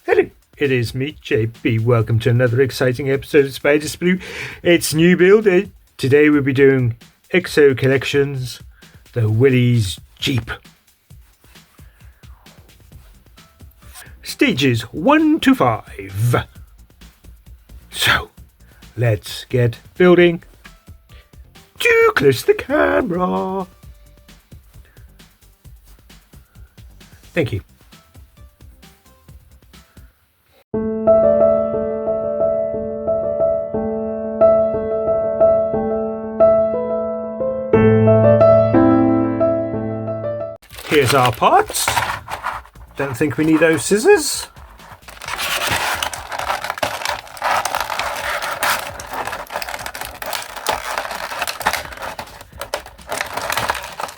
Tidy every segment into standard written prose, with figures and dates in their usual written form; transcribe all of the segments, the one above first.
Hello, it is me, JB. Welcome to another exciting episode of Spider Sprue. It's new build day. Today we'll be doing IXO collections, the Willys Jeep. Stages 1 to 5. So, let's get building. Too close to the camera. Thank you. Here's our parts. Don't think we need those scissors.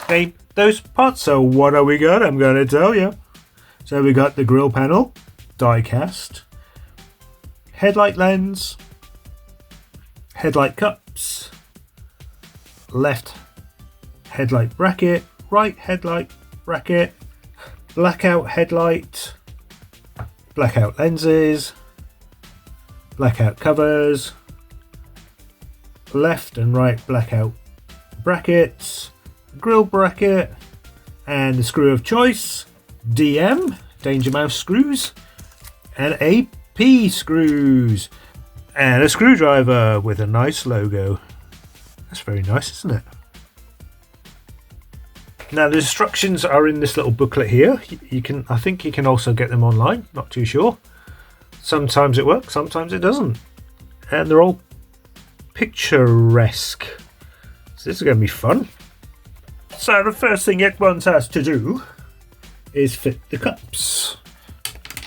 Okay, those parts. So what are we got? I'm going to tell you. So we got the grille panel, die cast, headlight lens, headlight cups, left headlight bracket, right headlight bracket, blackout headlight, blackout lenses, blackout covers, left and right blackout brackets, grille bracket, and the screw of choice, DM, Danger Mouse screws, and AP screws, and a screwdriver with a nice logo. That's very nice, isn't it? Now the instructions are in this little booklet here. I think you can also get them online, not too sure. Sometimes it works, sometimes it doesn't. And they're all picturesque. So this is going to be fun. So the first thing everyone has to do is fit the cups.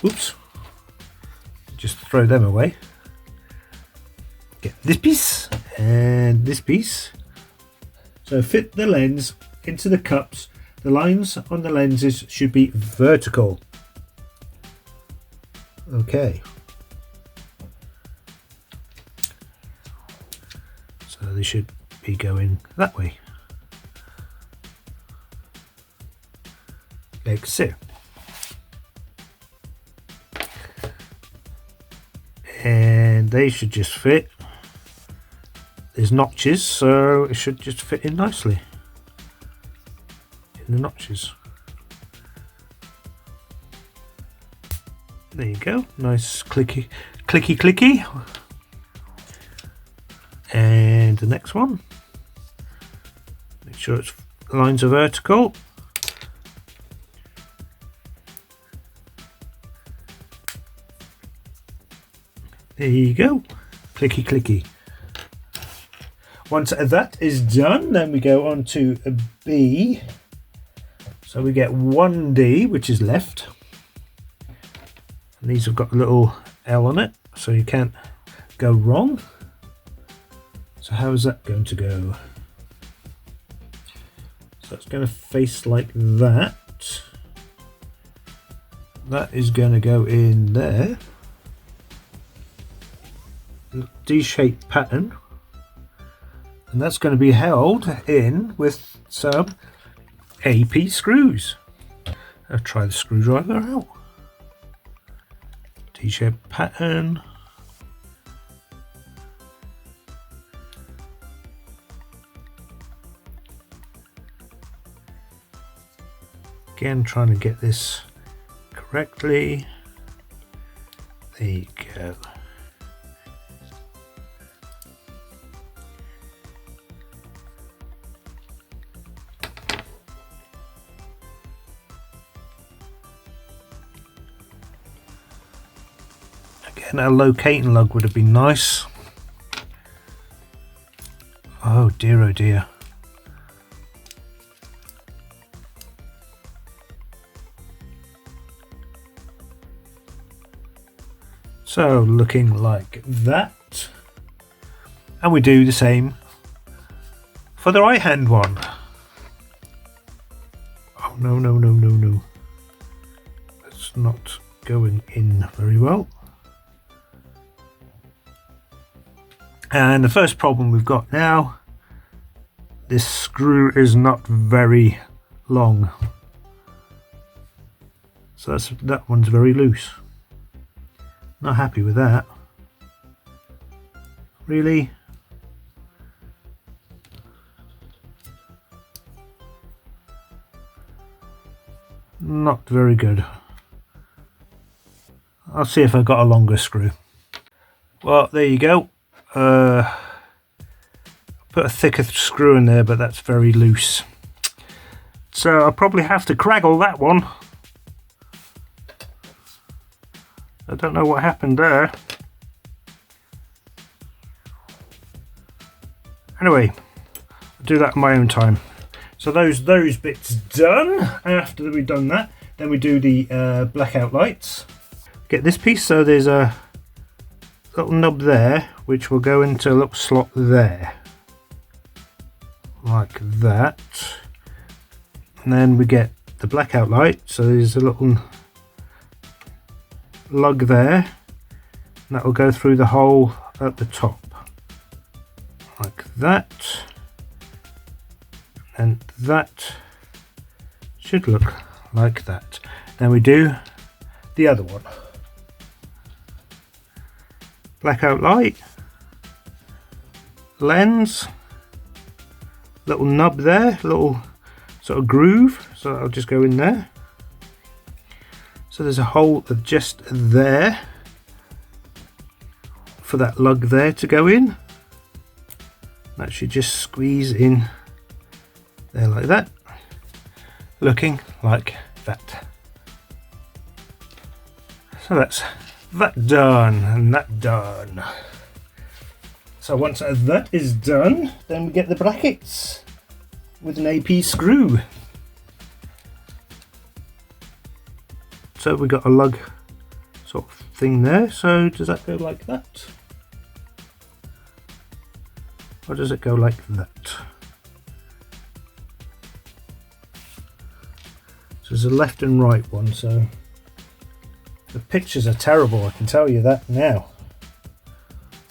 Oops. Just throw them away. Get this piece and this piece. So fit the lens into the cups. The lines on the lenses should be vertical. Okay. So they should be going that way. Like so. And they should just fit. There's notches, so it should just fit in nicely. In the notches. There you go. Nice clicky. And the next one. Make sure its lines are vertical. There you go. Clicky. Once that is done, then we go on to a B. So we get 1D, which is left. And these have got a little L on it, so you can't go wrong. So how is that going to go? So it's going to face like that. That is going to go in there. D-shaped pattern. And that's going to be held in with some AP screws. I'll try the screwdriver out. D-shaped pattern. Again, trying to get this correctly. There you go. Again, a locating lug would have been nice. Oh dear, oh dear. So looking like that. And we do the same for the right hand one. Oh no. That's not going in very well. And the first problem we've got now, this screw is not very long. So that one's very loose. Not happy with that. Really? Not very good. I'll see if I've got a longer screw. Well, there you go. Put a thicker screw in there, but that's very loose. So I'll probably have to craggle that one. I don't know what happened there. Anyway, I'll do that in my own time. So those bits done. After we've done that, then we do the blackout lights. Get this piece, so there's a little nub there, which will go into a little slot there. Like that. And then we get the blackout light, so there's a little lug there. And that will go through the hole at the top. Like that. And that should look like that. Then we do the other one. Blackout light, lens, little nub there, little sort of groove, so I'll just go in there. So there's a hole just there for that lug there to go in. That should just squeeze in there like that, looking like that. So that's that done and that done. So once that is done, then we get the brackets with an AP screw. So we got a lug sort of thing there. So does that go like that? Or does it go like that? So there's a left and right one, so the pictures are terrible, I can tell you that now.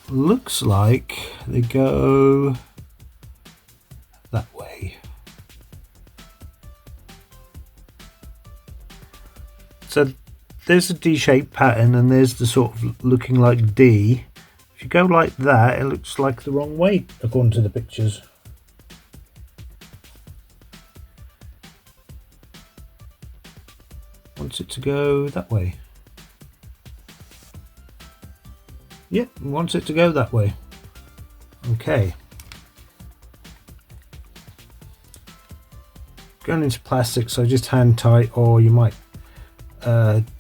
Looks like they go that way. So there's a D-shaped pattern and there's the sort of looking like D. If you go like that, it looks like the wrong way according to the pictures. Wants it to go that way. Yep, wants it to go that way. Okay. Going into plastic, so just hand tight, or you might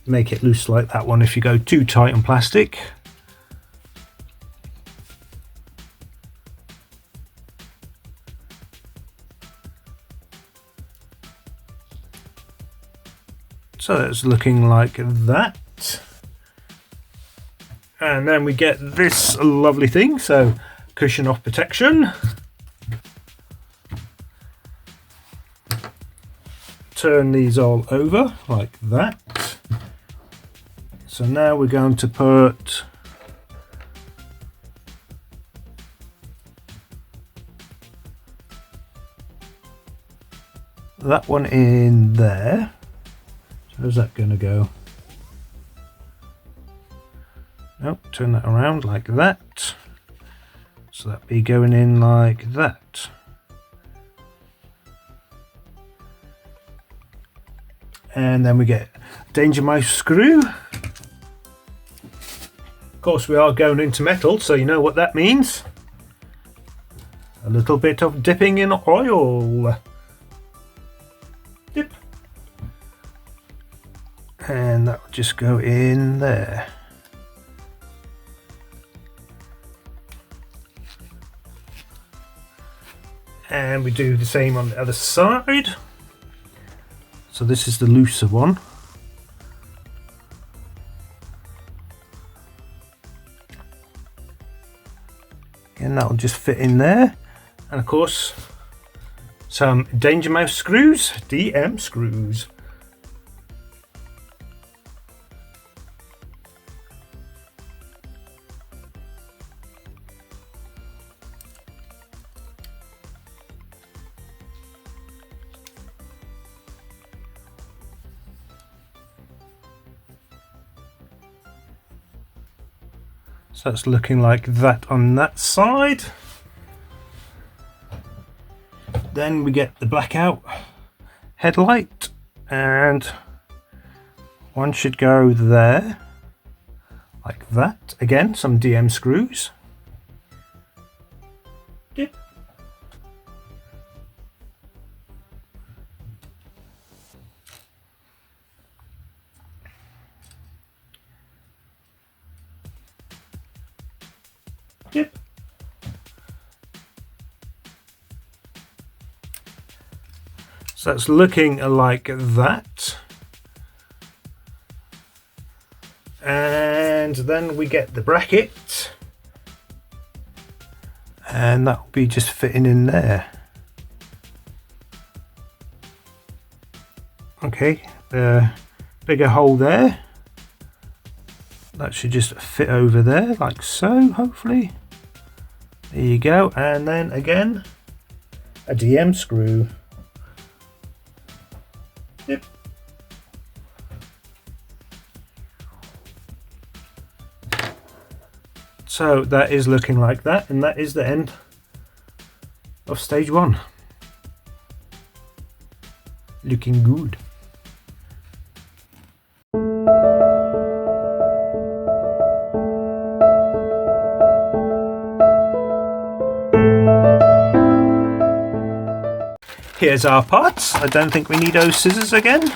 make it loose like that one if you go too tight on plastic. So it's looking like that. And then we get this lovely thing, so cushion off protection. Turn these all over like that. So now we're going to put that one in there. So how's that going to go? Nope, turn that around like that. So that'd be going in like that. And then we get Danger Mouse screw. Of course, we are going into metal, so you know what that means. A little bit of dipping in oil. Dip. And that will just go in there. And we do the same on the other side. So this is the looser one. And that will just fit in there. And of course, some Danger Mouse screws, DM screws. So it's looking like that on that side. Then we get the blackout headlight, and one should go there like that. Again, some DM screws. Yep. Yep. So it's looking like that. And then we get the bracket. And that will be just fitting in there. Okay, the bigger hole there. That should just fit over there like so, hopefully. There you go. And then again, a DM screw. Yep. So that is looking like that, and that is the end of stage 1. Looking good. Here's our parts. I don't think we need those scissors again.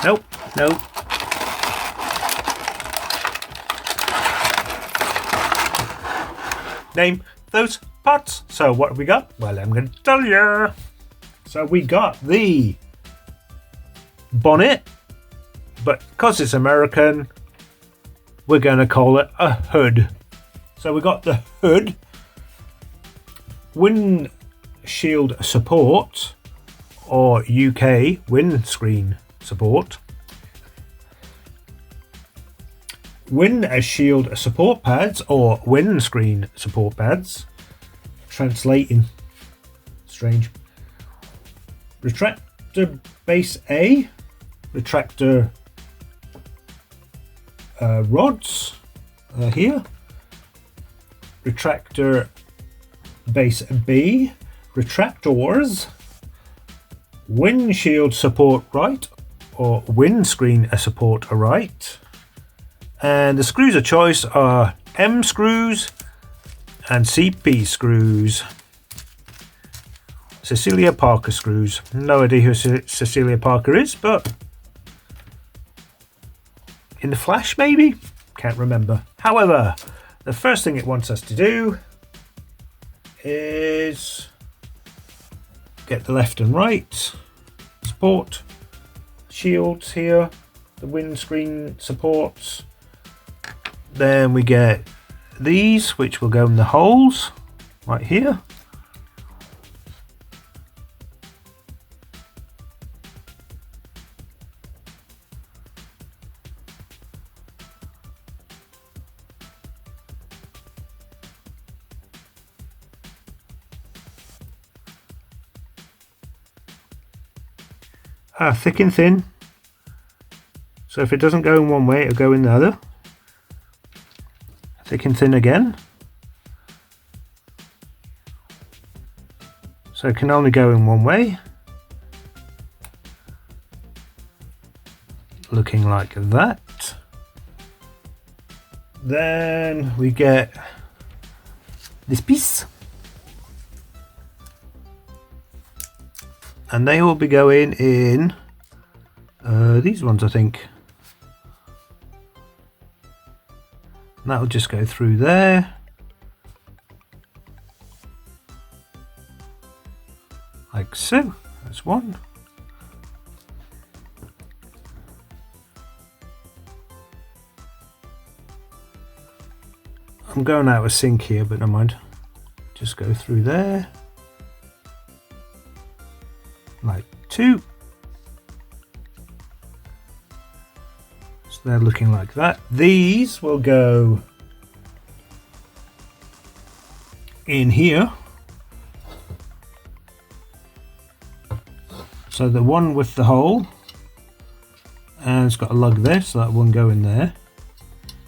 Nope, nope. Name those parts. So what have we got? Well, I'm going to tell you. So we got the bonnet, but because it's American, we're going to call it a hood. So we got the hood, windshield support, or UK windscreen support, windshield support pads or windscreen support pads, translating strange, retractor base A, retractor rods here, retractor base B, retractors, windshield support right or windscreen support right, and the screws of choice are M screws and CP screws. Cecilia Parker screws. No idea who Cecilia Parker is, but in the Flash maybe? Can't remember. However, the first thing it wants us to do is get the left and right support shields here, the windscreen supports. Then we get these, which will go in the holes right here. Thick and thin, so if it doesn't go in one way, it'll go in the other. Thick and thin again, so it can only go in one way. Looking like that. Then we get this piece, and they will be going in these ones, I think. And that will just go through there, like so. That's one. I'm going out of sync here, but never mind. Just go through there, like two. So they're looking like that. These will go in here. So the one with the hole, and it's got a lug there, so that won't go in there.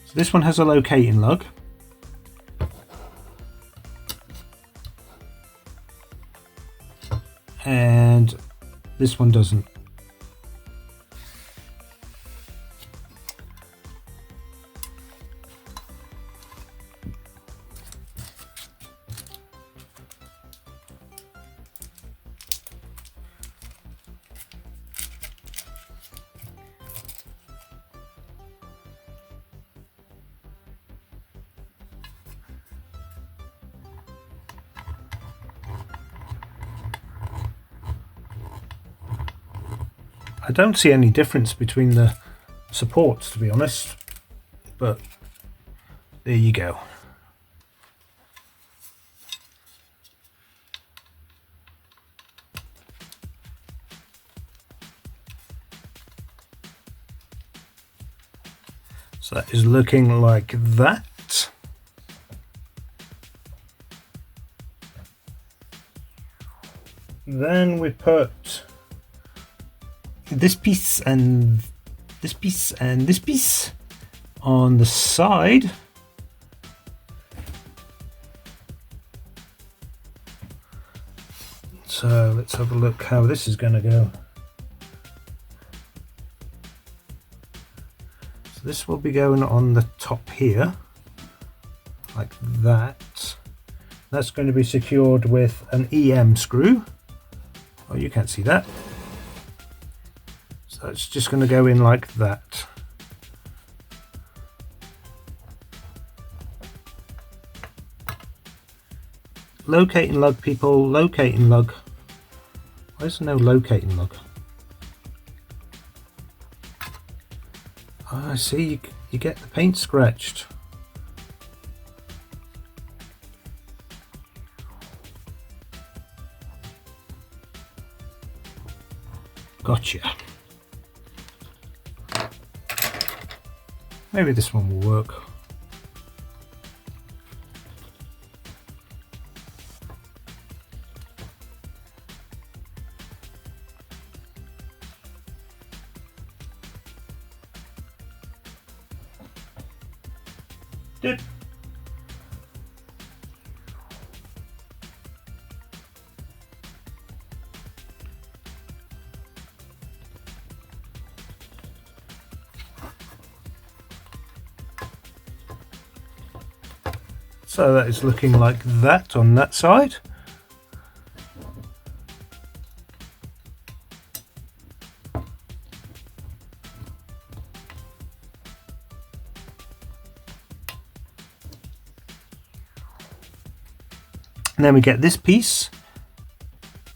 So this one has a locating lug. and this one doesn't. I don't see any difference between the supports, to be honest, but there you go. So that is looking like that. Then we put this piece and this piece and this piece on the side. So let's have a look how this is going to go. So this will be going on the top here, like that. That's going to be secured with an EM screw. Oh, you can't see that. So it's just going to go in like that. Locating lug, people, locating lug. Why is there no locating lug? Oh, I see, you get the paint scratched. Gotcha. Maybe this one will work. Dip. So that is looking like that on that side. And then we get this piece.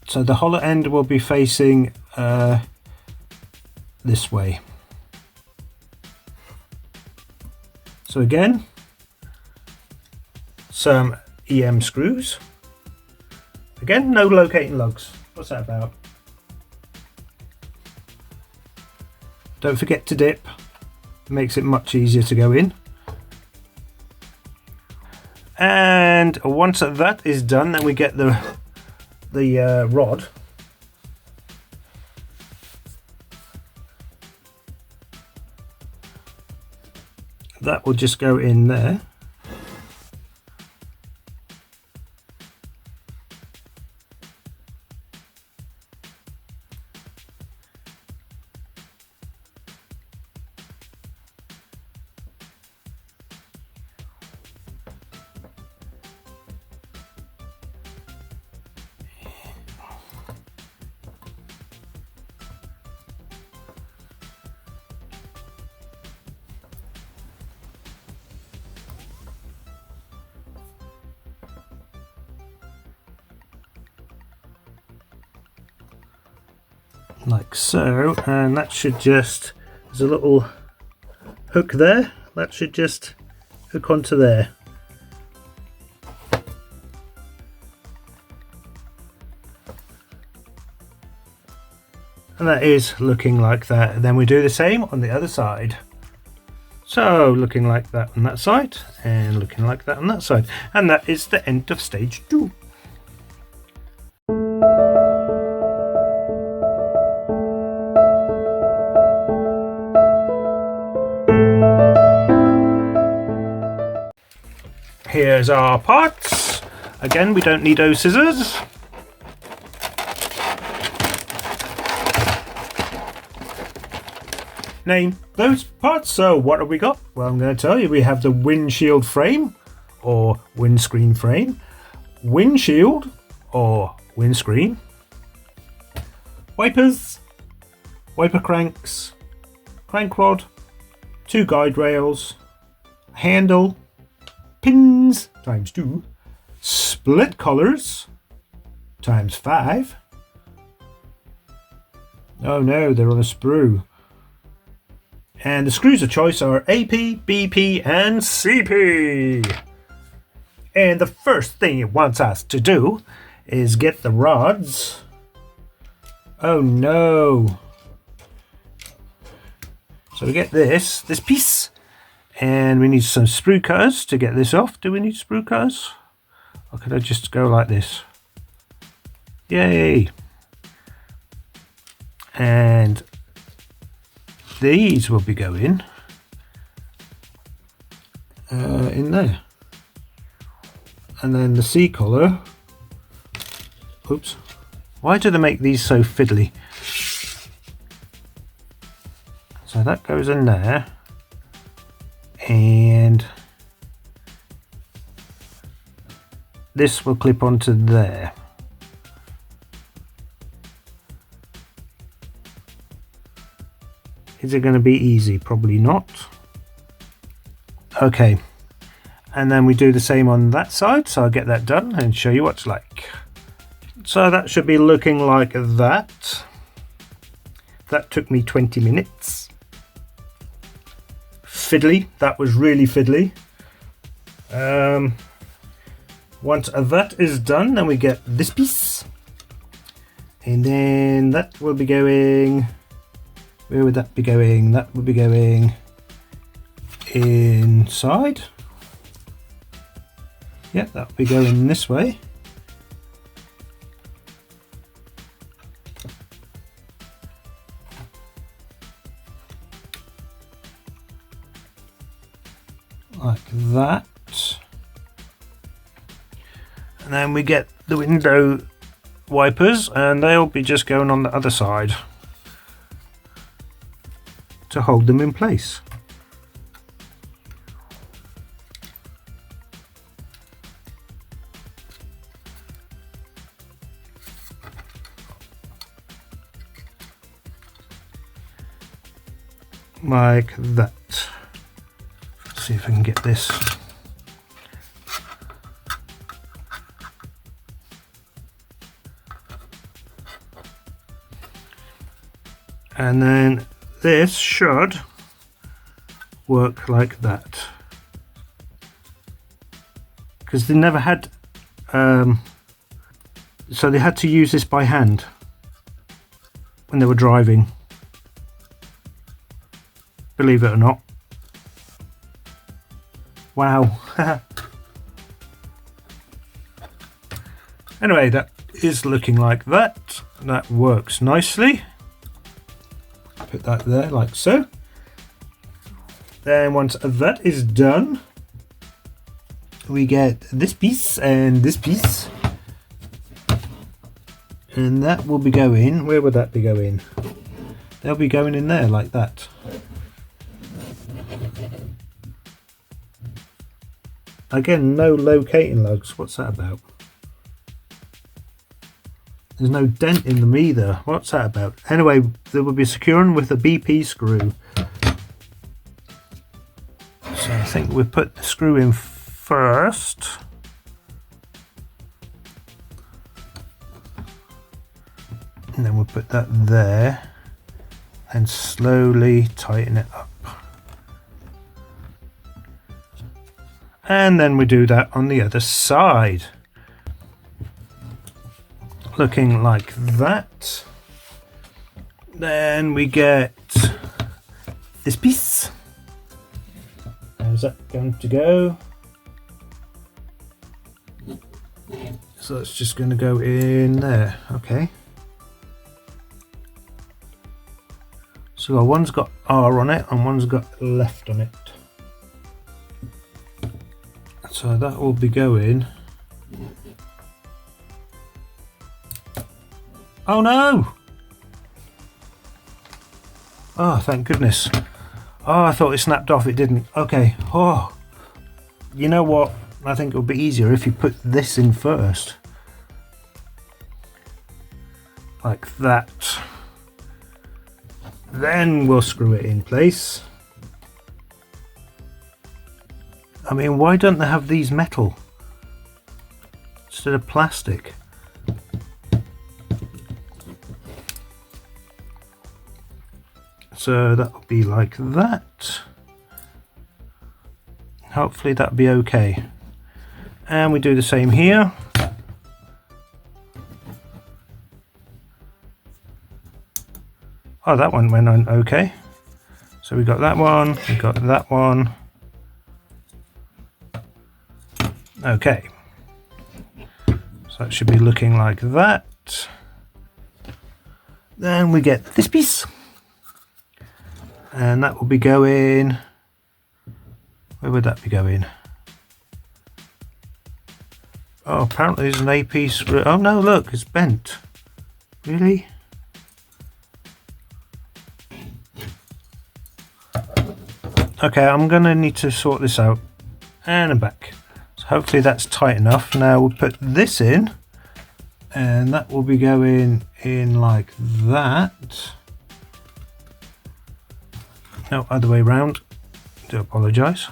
So the hollow end will be facing this way. So again, some EM screws. Again, no locating lugs. What's that about? Don't forget to dip. It makes it much easier to go in. And once that is done, then we get the rod. That will just go in there. Like so, and that should just, there's a little hook there, that should just hook onto there. And that is looking like that. And then we do the same on the other side. So looking like that on that side, and looking like that on that side. And that is the end of stage 2. Here's our parts. Again, we don't need those scissors. name those parts. So what have we got? Well, I'm going to tell you. We have the windshield frame or windscreen frame, windshield or windscreen, wipers, wiper cranks, crank rod, 2 guide rails, handle, pins times 2, split collars times 5. Oh no, they're on a sprue. And the screws of choice are AP, BP and CP. And the first thing it wants us to do is get the rods. Oh no. So we get this piece, and we need some sprue cutters to get this off. Do we need sprue cutters? Or could I just go like this? Yay. And these will be going in there. And then the C collar. Oops. Why do they make these so fiddly? So that goes in there. And this will clip onto there. Is it going to be easy? Probably not. Okay. And then we do the same on that side. So I'll get that done and show you what it's like. So that should be looking like that. That took me 20 minutes. Fiddly. That was really fiddly. Once that is done, then we get this piece. And then that will be going... Where would that be going? That would be going inside. Yep, that would be going this way. Like that. And then we get the window wipers, and they'll be just going on the other side to hold them in place. Like that. Let's see if I can get this. And then this should work like that, because they never had so they had to use this by hand when they were driving, believe it or not. Wow. Anyway, that is looking like that. That works nicely. Put that there like so. Then once that is done, we get this piece and this piece, and that will be going, where would that be going? They'll be going in there like that. Again, no locating lugs. What's that about? There's no dent in them either. What's that about? Anyway, they will be securing with a BP screw. So I think we put the screw in first. And then we'll put that there and slowly tighten it up. And then we do that on the other side. Looking like that. Then we get this piece. How's that going to go? So it's just going to go in there. Okay. So one's got R on it and one's got left on it. So that will be going. Oh no! Oh, thank goodness. Oh, I thought it snapped off. It didn't. Okay. Oh, you know what? I think it would be easier if you put this in first. Like that. Then we'll screw it in place. I mean, why don't they have these metal instead of plastic? So that will be like that. Hopefully that'll be okay. And we do the same here. Oh, that one went on okay. So we got that one, we got that one. Okay. So that should be looking like that. Then we get this piece. And that will be going, where would that be going? Oh, apparently there's an AP screw. Oh no, look, it's bent. Really? Okay, I'm gonna need to sort this out. And I'm back. So hopefully that's tight enough. Now we'll put this in, and that will be going in like that. No, other way round. Do apologise.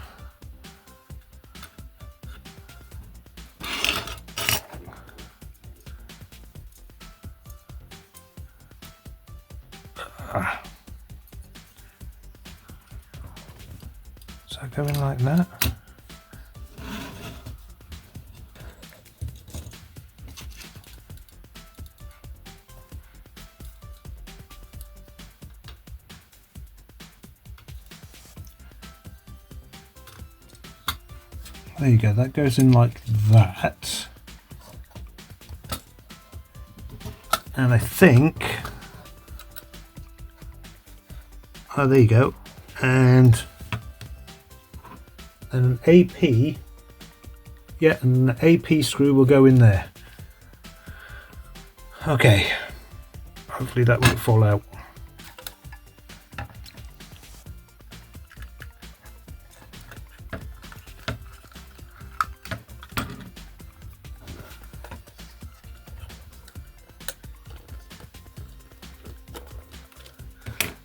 So going like that. There you go, that goes in like that. And I think, oh, there you go. And an AP, yeah, an AP screw will go in there. Okay, hopefully that won't fall out.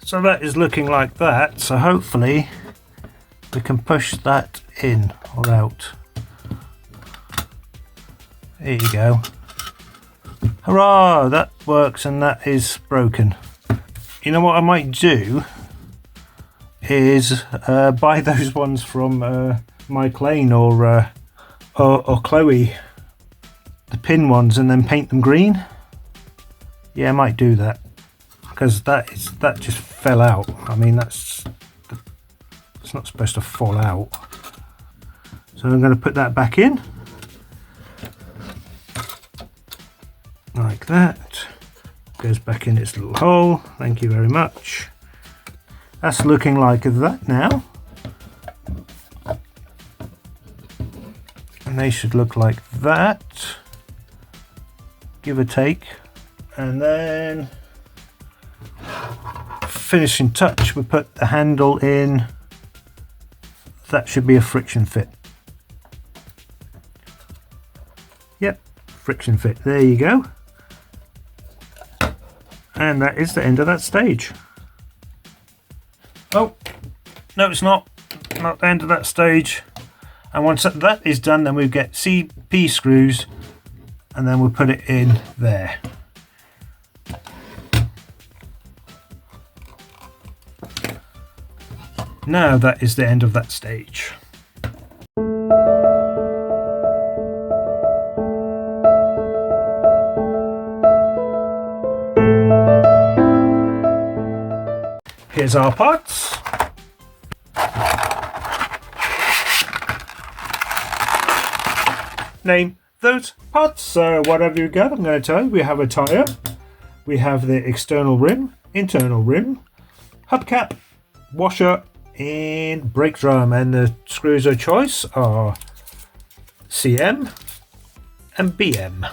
So that is looking like that, so hopefully we can push that in or out. There you go. Hurrah! That works and that is broken. You know what I might do is buy those ones from Mike Lane or Chloe, the pin ones, and then paint them green. Yeah, I might do that. Because that just fell out. I mean, it's not supposed to fall out. So I'm going to put that back in like that. Goes back in its little hole. Thank you very much. That's looking like that now, and they should look like that, give or take. And then finishing touch, we put the handle in. That should be a friction fit. Yep, friction fit. There you go. And that is the end of that stage. Oh, no, it's not the end of that stage. And once that is done, then we get CP screws, and then we'll put it in there. Now that is the end of that stage. Here's our parts. Name those parts. So what have you got? I'm going to tell you. We have a tyre. We have the external rim, internal rim, hubcap, washer, and brake drum. And the screws of choice are CM and BM.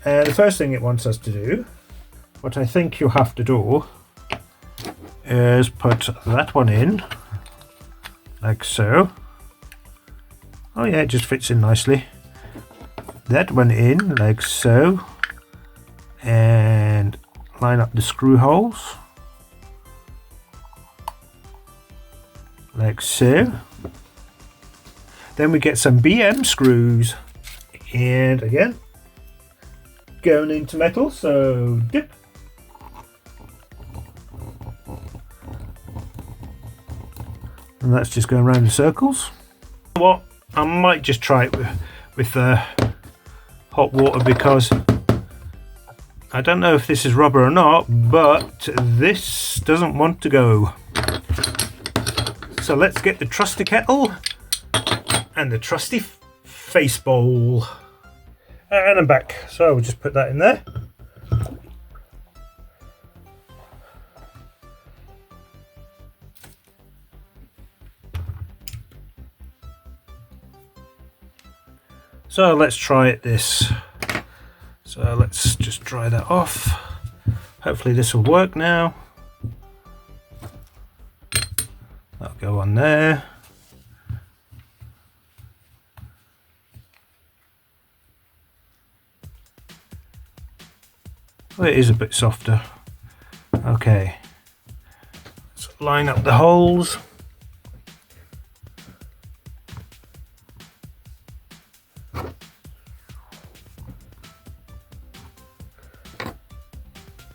The first thing it wants us to do, what I think you have to do, is put that one in, like so. Oh yeah, it just fits in nicely. That one in, like so. And line up the screw holes. Like so. Then we get some BM screws. And again, going into metal, so dip. And that's just going around in circles. What? I might just try it with hot water, because I don't know if this is rubber or not, but this doesn't want to go. So let's get the trusty kettle and the trusty face bowl. And I'm back. So we'll just put that in there. So let's try it this. So let's just dry that off. Hopefully this will work now. That'll go on there. Oh, it is a bit softer. Okay. Let's line up the holes.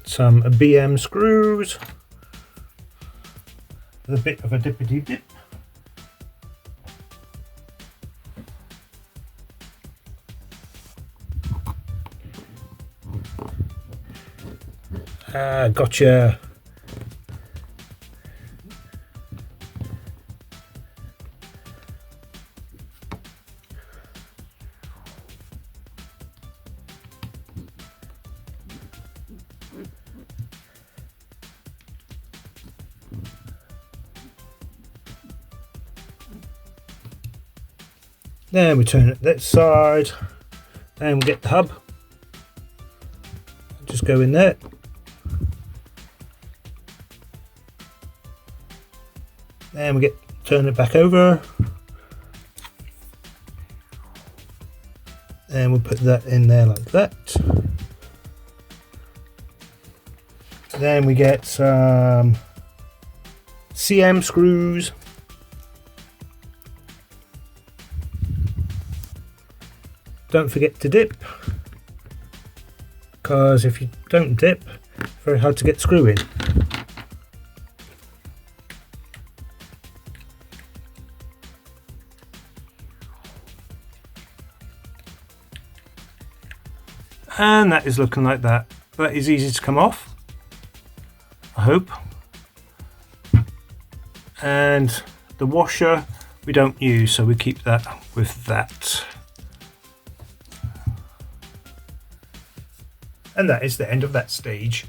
Some BM screws with a bit of a dippity dip. Gotcha. Then we turn it that side, and we get the hub. Just go in there. Then we turn it back over, and we'll put that in there like that. Then we get some CM screws. Don't forget to dip, because if you don't dip, it's very hard to get the screw in. And that is looking like that. That is easy to come off, I hope. And the washer we don't use, so we keep that with that. And that is the end of that stage.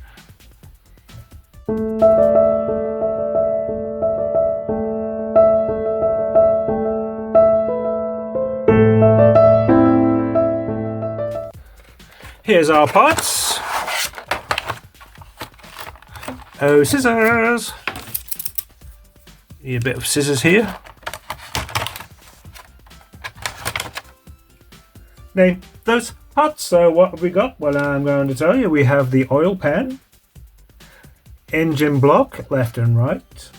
Here's our parts. Oh, scissors. Need a bit of scissors here. Name those parts. So what have we got? Well, I'm going to tell you. We have the oil pan, engine block left and right,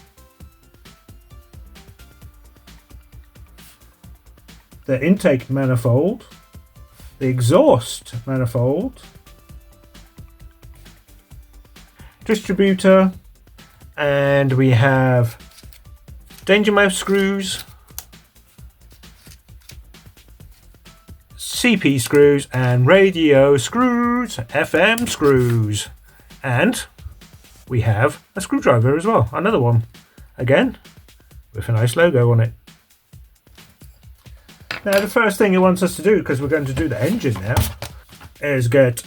the intake manifold, the exhaust manifold, distributor, and we have danger mouse screws, CP screws, and radio screws, FM screws, and we have a screwdriver as well, another one, again with a nice logo on it. Now the first thing it wants us to do, because we're going to do the engine now, is get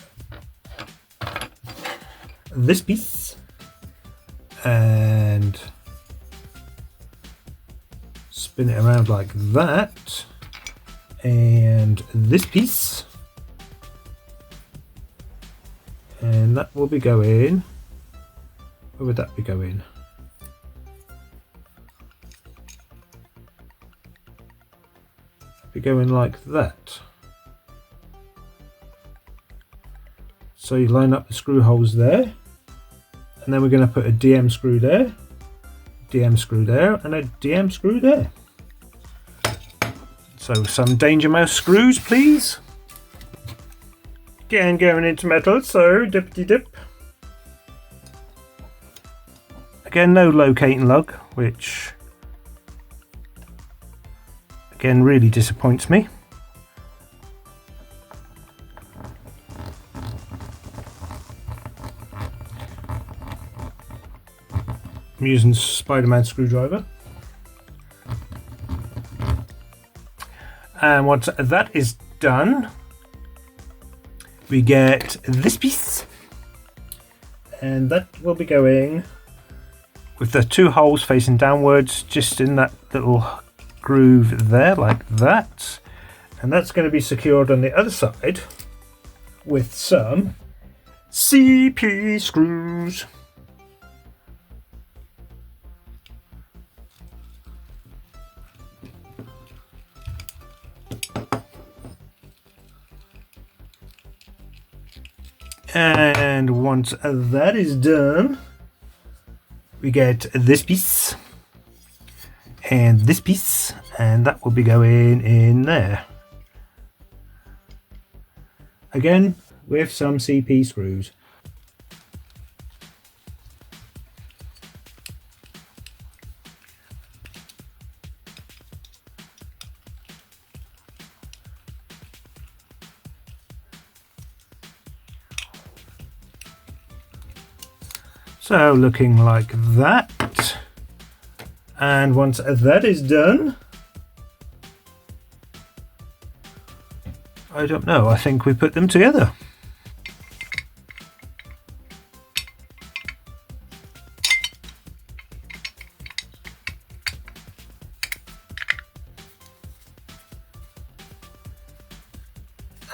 this piece and spin it around like that, and this piece, and that will be going, where would that be going? going like that. So you line up the screw holes there, and then we're going to put a DM screw there, DM screw there, and a DM screw there. So some Danger Mouse screws, please. Again, going into metal, so dippity dip. Again, no locating lug, which again really disappoints me. I'm using Spider-Man screwdriver. And once that is done, we get this piece. And that will be going with the two holes facing downwards, just in that little groove there, like that. And that's going to be secured on the other side with some CP screws. And once that is done, we get this piece and this piece, and that will be going in there. Again, with some CP screws. So looking like that, and once that is done, I don't know, I think we put them together.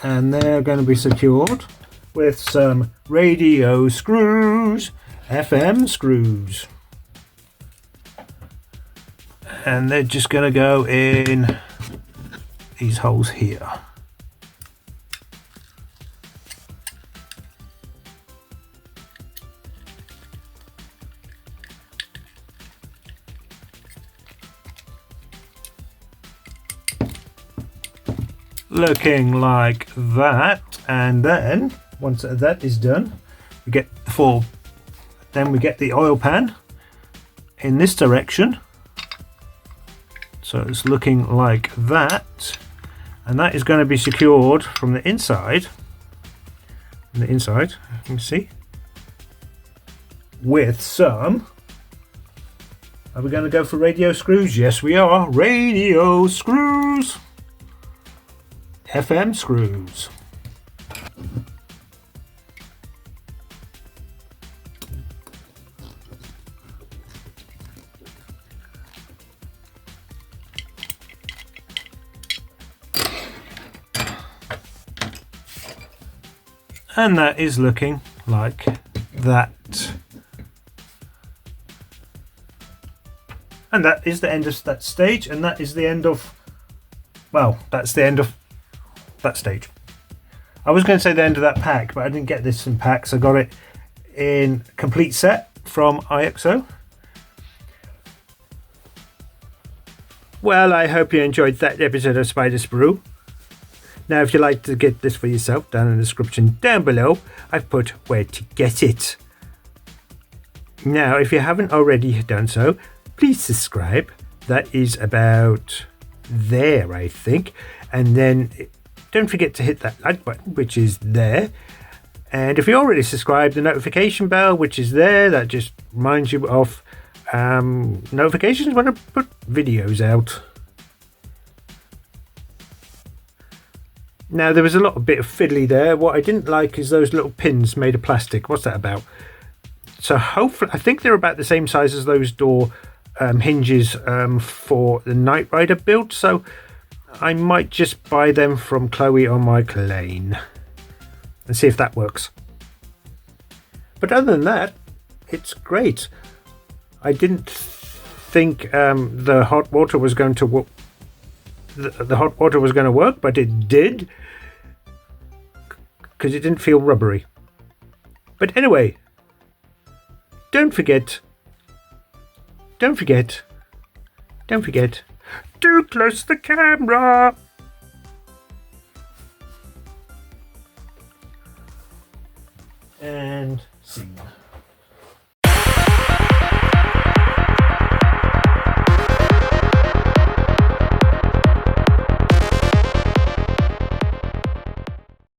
And they're going to be secured with some radio screws, FM screws, and they're just going to go in these holes here. Looking like that, and then once that is done, we get the full. Then we get the oil pan in this direction. So it's looking like that. And that is going to be secured from the inside. On the inside, you can see. With some. Are we going to go for radio screws? Yes, we are. Radio screws. FM screws. And that is looking like that. And that is the end of that stage, and that is the end of, well, that's the end of that stage. I was going to say the end of that pack, but I didn't get this in packs. I got it in complete set from IXO. Well, I hope you enjoyed that episode of Spider Sprue. Now, if you'd like to get this for yourself, down in the description down below, I've put where to get it. Now, if you haven't already done so, please subscribe. That is about there, I think. And then don't forget to hit that like button, which is there. And if you already subscribed, the notification bell, which is there, that just reminds you of notifications when I put videos out. Now, there was a lot of bit of fiddly there. What I didn't like is those little pins made of plastic. What's that about? So hopefully, I think they're about the same size as those door hinges for the Knight Rider build. So I might just buy them from Chloe on my Lane and see if that works. But other than that, it's great. I didn't think the hot water was going to the hot water was going to work, but it did, because it didn't feel rubbery. But anyway, don't forget to close the camera.